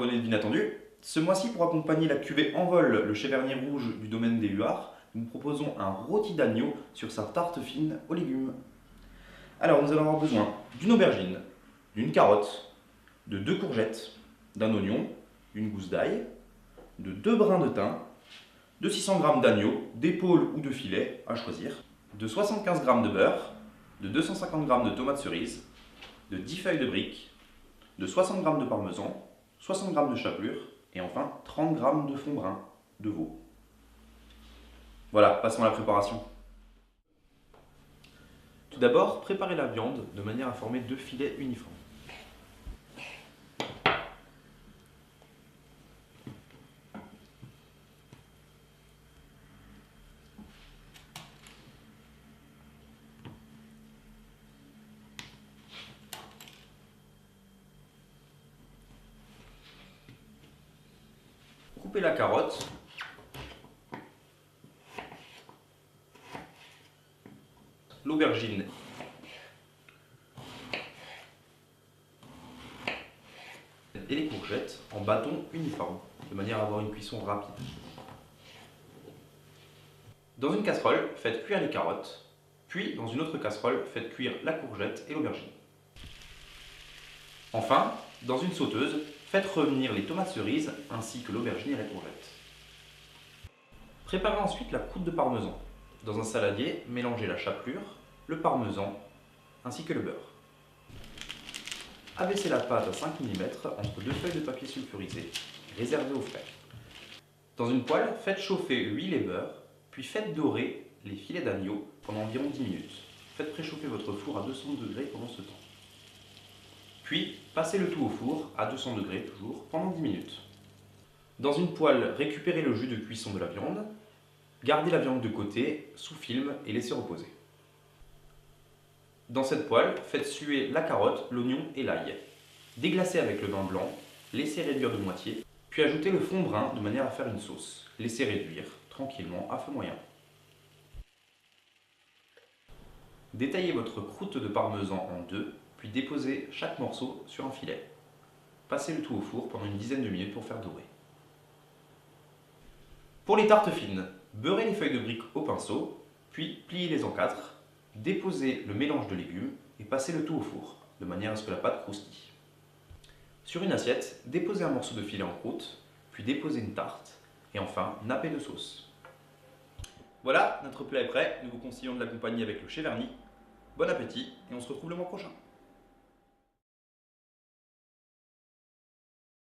abonnés de Inattendu. Ce mois-ci, pour accompagner la cuvée Envol, le Cheverny rouge du domaine des Huards, nous proposons un rôti d'agneau sur sa tarte fine aux légumes. Alors, nous allons avoir besoin d'une aubergine, d'une carotte, de 2 courgettes, d'un oignon, d'une gousse d'ail, de 2 brins de thym, de 600 g d'agneau, d'épaule ou de filet, à choisir, de 75 g de beurre, de 250 g de tomates cerises, de 10 feuilles de briques, de 60 g de parmesan, 60 g de chapelure et enfin 30 g de fond brun de veau. Voilà, passons à la préparation. Tout d'abord, préparez la viande de manière à former 2 filets uniformes. Coupez la carotte. L'aubergine. Et les courgettes en bâtons uniformes, de manière à avoir une cuisson rapide. Dans une casserole, faites cuire les carottes, puis dans une autre casserole, faites cuire la courgette et l'aubergine. Enfin, dans une sauteuse, faites revenir les tomates cerises ainsi que l'aubergine et la courgette. Préparez ensuite la croûte de parmesan. Dans un saladier, mélangez la chapelure, le parmesan ainsi que le beurre. Abaissez la pâte à 5 mm entre 2 feuilles de papier sulfurisé, réservées au frais. Dans une poêle, faites chauffer huile et beurre, puis faites dorer les filets d'agneau pendant environ 10 minutes. Faites préchauffer votre four à 200 degrés pendant ce temps. Puis, passez le tout au four à 200 degrés toujours pendant 10 minutes. Dans une poêle, récupérez le jus de cuisson de la viande, gardez la viande de côté, sous film et laissez reposer. Dans cette poêle, faites suer la carotte, l'oignon et l'ail. Déglacez avec le vin blanc, laissez réduire de moitié, puis ajoutez le fond brun de manière à faire une sauce. Laissez réduire tranquillement à feu moyen. Détaillez votre croûte de parmesan en deux, puis déposez chaque morceau sur un filet. Passez le tout au four pendant une dizaine de minutes pour faire dorer. Pour les tartes fines, beurrez les feuilles de briques au pinceau, puis pliez-les en 4. Déposez le mélange de légumes et passez le tout au four, de manière à ce que la pâte croustille. Sur une assiette, déposez un morceau de filet en croûte, puis déposez une tarte, et enfin nappez de sauce. Voilà, notre plat est prêt. Nous vous conseillons de l'accompagner avec le Cheverny. Bon appétit, et on se retrouve le mois prochain.